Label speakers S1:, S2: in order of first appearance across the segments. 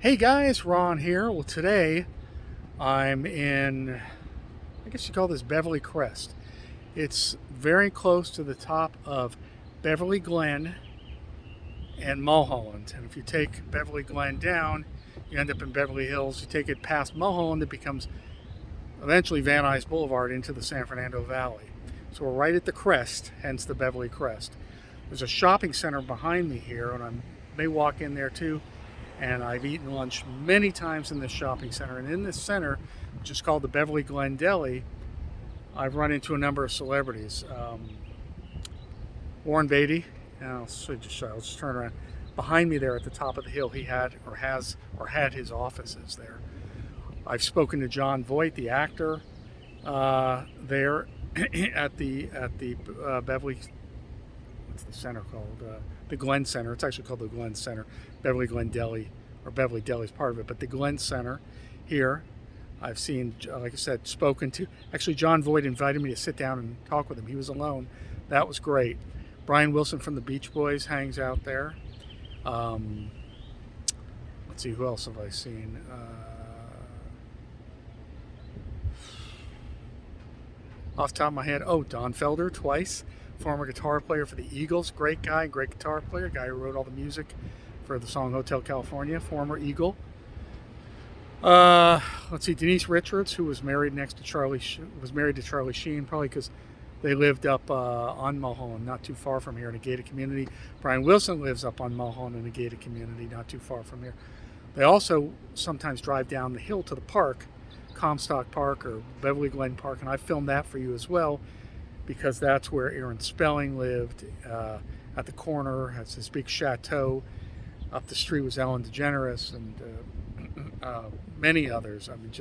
S1: Hey guys, Ron here. Well, today I'm in, I guess you call this Beverly Crest. It's very close to the top of Beverly, Glen, and Mulholland. And if you take Beverly Glen down, you end up in Beverly Hills. You take it past Mulholland, it becomes eventually Van Nuys Boulevard into the San Fernando Valley. So we're right at the crest, hence the Beverly Crest. There's a shopping center behind me here, and I may walk in there too. And I've eaten lunch many times in this shopping center. And in this center, which is called the Beverly Glen Deli, I've run into a number of celebrities. Warren Beatty, I'll just turn around. Behind me there at the top of the hill, he had his offices there. I've spoken to Jon Voight, the actor, there at the Beverly. What's the center called? The Glen Center. It's actually called the Glen Center. Beverly Glen Deli, or Beverly Deli is part of it, but the Glen Center here, I've seen, like I said, spoken to. Actually, Jon Voight invited me to sit down and talk with him. He was alone. That was great. Brian Wilson from the Beach Boys hangs out there. Let's see, who else have I seen? Off the top of my head, Don Felder twice. Former guitar player for the Eagles. Great guy, great guitar player. Guy who wrote all the music for the song Hotel California. Former Eagle. Let's see, Denise Richards, who was married to Charlie Sheen, probably because they lived up on Mulholland, not too far from here in a gated community. Brian Wilson lives up on Mulholland in a gated community, not too far from here. They also sometimes drive down the hill to the park, Comstock Park or Beverly Glen Park, and I filmed that for you as well, because that's where Aaron Spelling lived. At the corner has this big chateau. Up the street was Ellen DeGeneres and many others. I mean,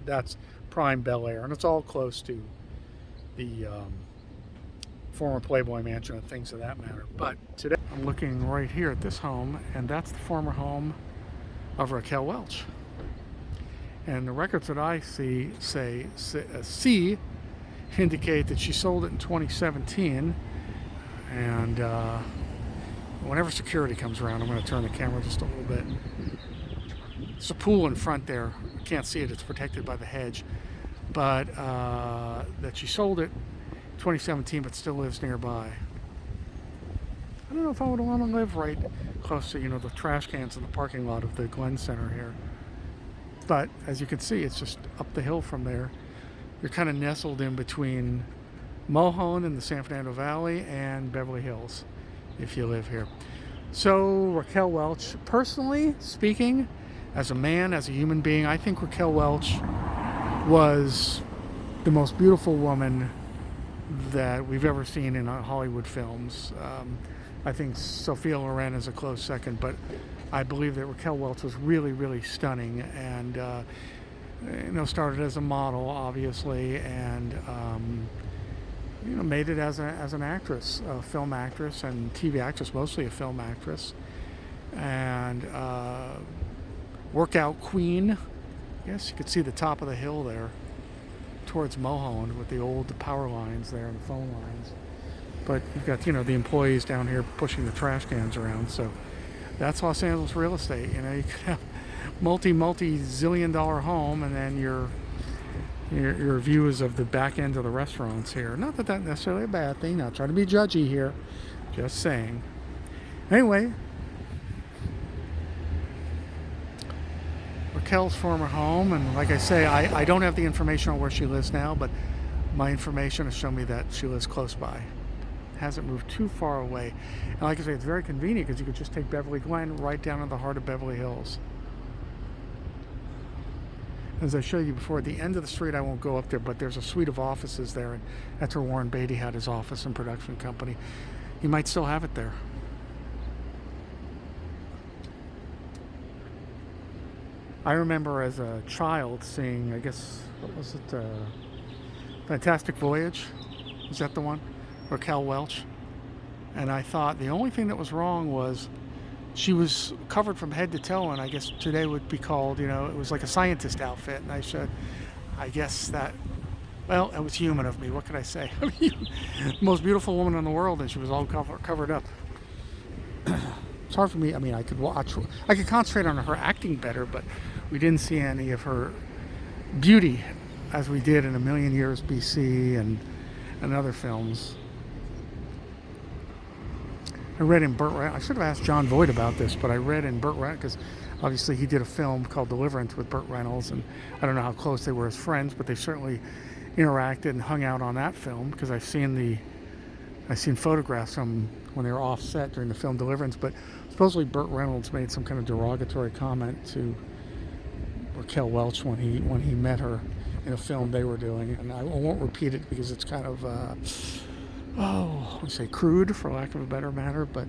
S1: that's prime Bel Air, and it's all close to the former Playboy Mansion and things of that matter. But today I'm looking right here at this home, and that's the former home of Raquel Welch. And the records that I see indicate that she sold it in 2017, and whenever security comes around, I'm going to turn the camera just a little bit. There's a pool in front there. I can't see it, it's protected by the hedge, but that she sold it in 2017 but still lives nearby. I don't know if I would want to live right close to the trash cans in the parking lot of the Glen Center here, but as you can see, it's just up the hill from there. You're kind of nestled in between Mulholland and the San Fernando Valley and Beverly Hills if you live here. So Raquel Welch, personally speaking, as a man, as a human being, I think Raquel Welch was the most beautiful woman that we've ever seen in Hollywood films. I think Sophia Loren is a close second, but I believe that Raquel Welch was really, really stunning, and started as a model, obviously, and made it as an actress, a film actress and TV actress, mostly a film actress, and workout queen. Yes, you could see the top of the hill there towards Mulholland with the old power lines there and the phone lines. But you've got the employees down here pushing the trash cans around. So that's Los Angeles real estate. You could have multi-zillion-dollar home, and then your views of the back end of the restaurants here. Not that that's necessarily a bad thing. Not trying to be judgy here, just saying. Anyway, Raquel's former home, and like I say, I don't have the information on where she lives now, but my information has shown me that she lives close by. Hasn't moved too far away, and like I say, it's very convenient because you could just take Beverly Glen right down in the heart of Beverly Hills. As I showed you before, at the end of the street, I won't go up there, but there's a suite of offices there, and that's where Warren Beatty had his office and production company. He might still have it there. I remember as a child seeing, I guess, what was it, Fantastic Voyage? Is that the one? Raquel Welch. And I thought the only thing that was wrong was she was covered from head to toe, and I guess today would be called, it was like a scientist outfit. And I said, I guess that, well, it was human of me. What could I say? Most beautiful woman in the world, and she was all covered up. It's hard for me. I mean, I could concentrate on her acting better, but we didn't see any of her beauty as we did in A Million Years BC and other films. I read in Burt Reynolds, I should have asked John Voight about this, but I read in Burt Reynolds, because obviously he did a film called Deliverance with Burt Reynolds, and I don't know how close they were as friends, but they certainly interacted and hung out on that film, because I've seen photographs from when they were off set during the film Deliverance. But supposedly Burt Reynolds made some kind of derogatory comment to Raquel Welch when he met her in a film they were doing, and I won't repeat it because it's kind of crude, for lack of a better matter. But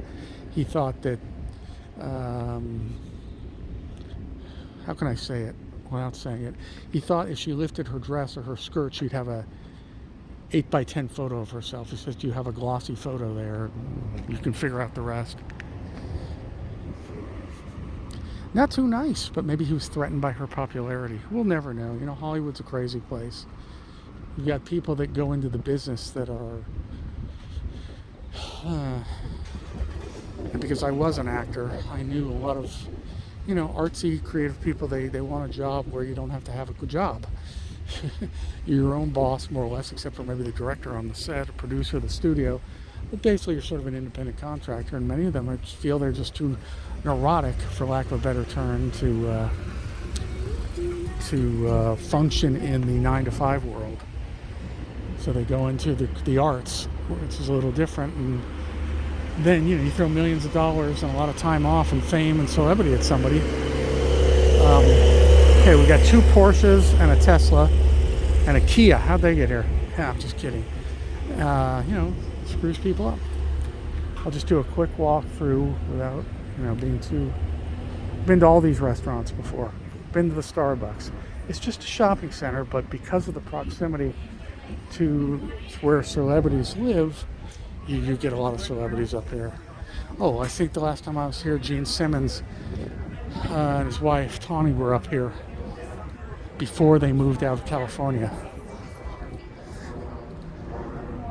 S1: he thought that how can I say it without saying it? He thought if she lifted her dress or her skirt, she'd have a 8x10 photo of herself. He says, do you have a glossy photo there? You can figure out the rest. Not too nice, but maybe he was threatened by her popularity. We'll never know. You know, Hollywood's a crazy place. You've got people that go into the business that are... and because I was an actor, I knew a lot of, you know, artsy, creative people. They want a job where you don't have to have a good job. You're your own boss, more or less, except for maybe the director on the set, or producer, the studio. But basically, you're sort of an independent contractor, and many of them feel they're just too neurotic, for lack of a better term, to function in the 9-to-5 world. So they go into the arts, which is a little different, and then, you know, you throw millions of dollars and a lot of time off and fame and celebrity at somebody. Okay, we got 2 Porsches and a Tesla and a Kia. How'd they get here? Yeah, I'm just kidding. You know, screws people up. I'll just do a quick walk through without, you know, being too... Been to all these restaurants before. Been to the Starbucks. It's just a shopping center, but because of the proximity to where celebrities live, you get a lot of celebrities up here. Oh, I think the last time I was here, Gene Simmons and his wife Tawny were up here before they moved out of California.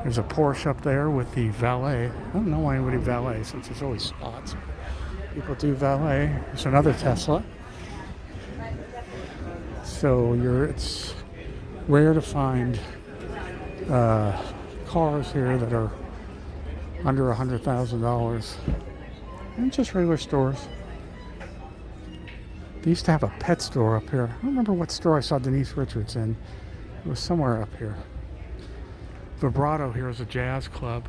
S1: There's a Porsche up there with the valet. I don't know why anybody valet, since there's always spots. People do valet. There's another Tesla. So it's rare to find cars here that are under $100,000. And just regular stores. They used to have a pet store up here. I don't remember what store I saw Denise Richards in. It was somewhere up here. Vibrato here is a jazz club.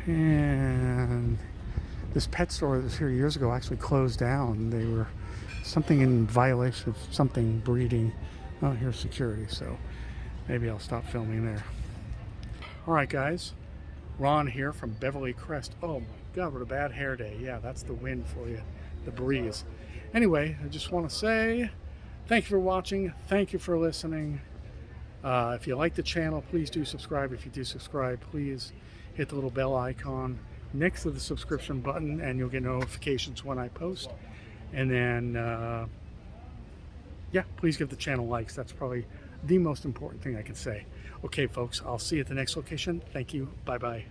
S1: And this pet store that was here years ago actually closed down. They were something in violation of something breeding. Oh, here's security, so maybe I'll stop filming there. All right, guys. Ron here from Beverly Crest. Oh my God, what a bad hair day. Yeah, that's the wind for you, the breeze. Anyway, I just want to say thank you for watching. Thank you for listening. If you like the channel, please do subscribe. If you do subscribe, please hit the little bell icon next to the subscription button, and you'll get notifications when I post. And then, yeah, please give the channel likes. That's probably the most important thing I can say. Okay, folks, I'll see you at the next location. Thank you. Bye-bye.